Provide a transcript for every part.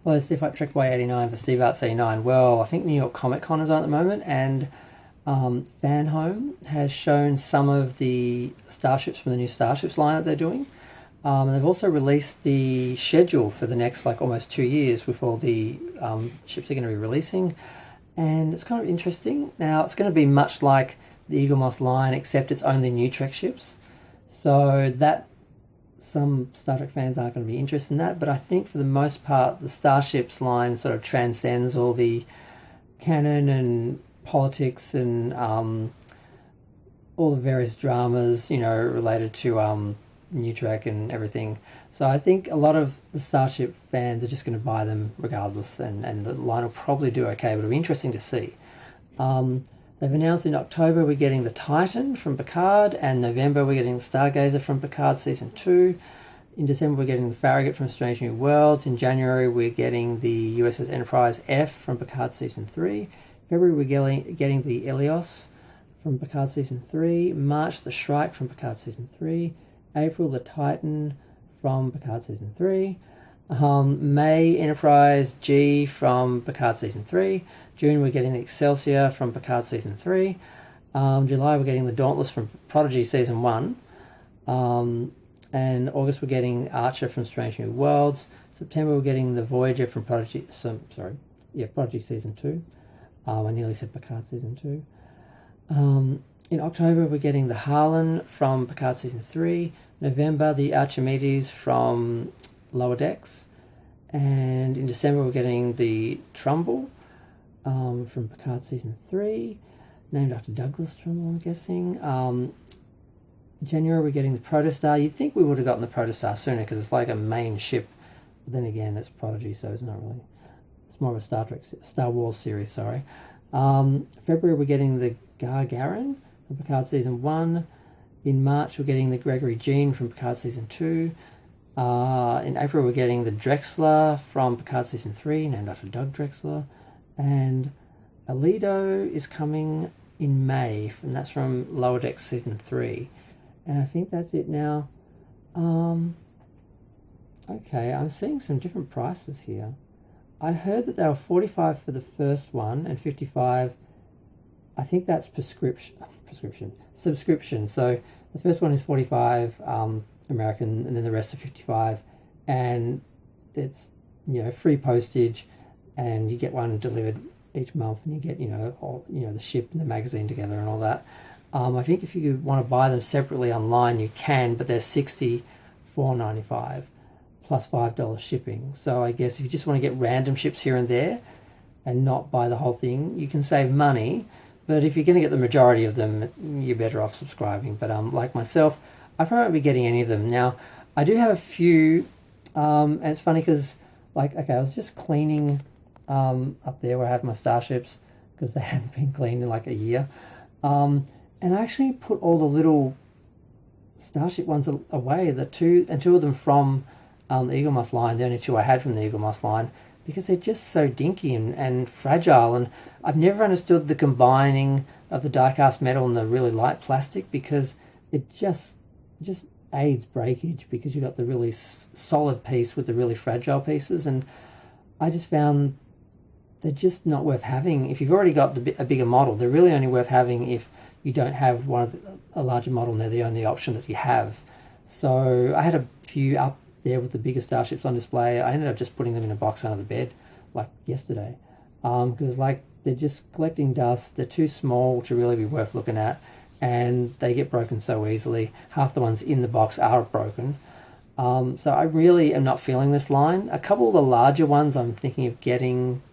Hello, Steve at TREK 89 for Steve Arts 89. Well, I think New York Comic Con is on at the moment, and Fanhome has shown some of the starships from the new Starships line that they're doing. And they've also released the schedule for the next almost 2 years with all the ships they're going to be releasing. And it's kind of interesting. Now, it's going to be much like the Eagle Moss line, except it's only new Trek ships. So that some Star Trek fans aren't going to be interested in that, but I think for the most part the Starships line sort of transcends all the canon and politics and all the various dramas, related to New Trek and everything. So I think a lot of the Starship fans are just going to buy them regardless, and the line will probably do okay, but it'll be interesting to see. They've announced in October we're getting the Titan from Picard, and November we're getting the Stargazer from Picard Season 2. In December we're getting the Farragut from Strange New Worlds. In January we're getting the USS Enterprise F from Picard Season 3. February we're getting the Ilios from Picard Season 3. March the Shrike from Picard Season 3. April the Titan from Picard Season 3. May Enterprise G from Picard Season 3. June we're getting the Excelsior from Picard Season 3. July we're getting the Dauntless from Prodigy Season 1. And August we're getting Archer from Strange New Worlds. September we're getting the Voyager from Prodigy Season 2. I nearly said Picard Season 2. In October we're getting the Harlan from Picard Season 3. November the Archimedes from Lower Decks. And in December we're getting the Trumbull from Picard Season 3, named after Douglas Trumbull, I'm guessing. January we're getting the Protostar. You'd think we would have gotten the Protostar sooner because it's like a main ship, but then again that's Prodigy, so it's not really. It's more of a Star Wars series, sorry. February we're getting the Gargarin from Picard Season 1. In March we're getting the Gregory Jean from Picard Season 2. In April we're getting the Drexler from Picard Season 3, named after Doug Drexler. And Alido is coming in May, and that's from Lower Decks Season 3. And I think that's it now. Okay, I'm seeing some different prices here. I heard that they were $45 for the first one and $55, I think that's subscription. So the first one is $45 American, and then the rest are $55, and it's free postage, and you get one delivered each month, and you get the ship and the magazine together and all that. I think if you want to buy them separately online you can, but they're $64.95 plus $5 shipping. So I guess if you just want to get random ships here and there and not buy the whole thing, you can save money. But if you're going to get the majority of them, you're better off subscribing. But like myself, I probably won't be getting any of them. Now, I do have a few, and it's funny because, I was just cleaning up there where I have my Starships because they haven't been cleaned in like a year. And I actually put all the little Starship ones away, two of them from the Eagle Moss line, the only two I had from the Eagle Moss line, because they're just so dinky and fragile, and I've never understood the combining of the die-cast metal and the really light plastic, because it just aids breakage, because you've got the really solid piece with the really fragile pieces, and I just found they're just not worth having. If you've already got a bigger model, they're really only worth having if you don't have a larger model and they're the only option that you have. So I had a few up there with the bigger Starships on display. I ended up just putting them in a box under the bed yesterday, because they're just collecting dust. They're too small to really be worth looking at, and they get broken so easily. Half the ones in the box are broken. So I really am not feeling this line. A couple of the larger ones I'm thinking of getting,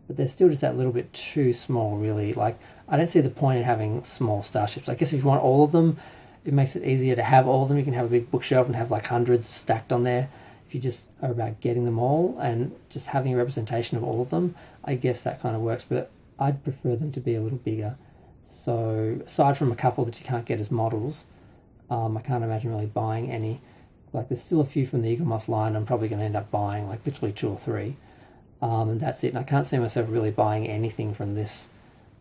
but they're still just that little bit too small, really. I don't see the point in having small Starships. I guess if you want all of them, it makes it easier to have all of them. You can have a big bookshelf and have hundreds stacked on there. If you just are about getting them all and just having a representation of all of them, I guess that kind of works, but I'd prefer them to be a little bigger. So aside from a couple that you can't get as models, I can't imagine really buying any. There's still a few from the Eagle Moss line I'm probably going to end up buying, literally 2 or 3. And that's it. And I can't see myself really buying anything from this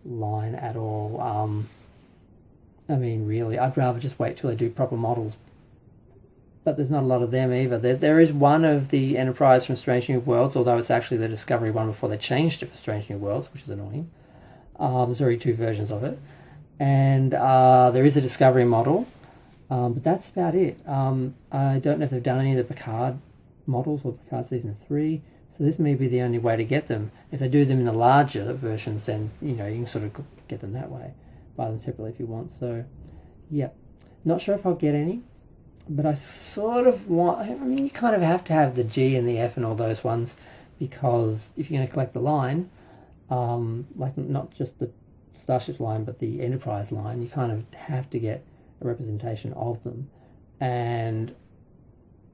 line at all. Really, I'd rather just wait till they do proper models. but there's not a lot of them either. There is one of the Enterprise from Strange New Worlds, although it's actually the Discovery one before they changed it for Strange New Worlds, which is annoying. There's already two versions of it. And there is a Discovery model, but that's about it. I don't know if they've done any of the Picard models or Picard Season 3, so this may be the only way to get them. If they do them in the larger versions, then you can sort of get them that way. Buy them separately if you want. So, yeah. Not sure if I'll get any, but I sort of want... I mean, you kind of have to have the G and the F and all those ones, because if you're going to collect the line, like not just the Starships line, but the Enterprise line, you kind of have to get a representation of them. And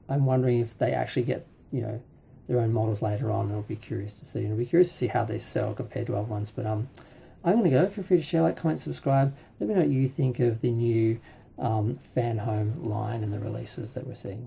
I'm wondering if they actually get, their own models later on. I'll be curious to see. And I'll be curious to see how they sell compared to other ones. But I'm going to go. Feel free to share, like, comment, subscribe. Let me know what you think of the new Fanhome line and the releases that we're seeing.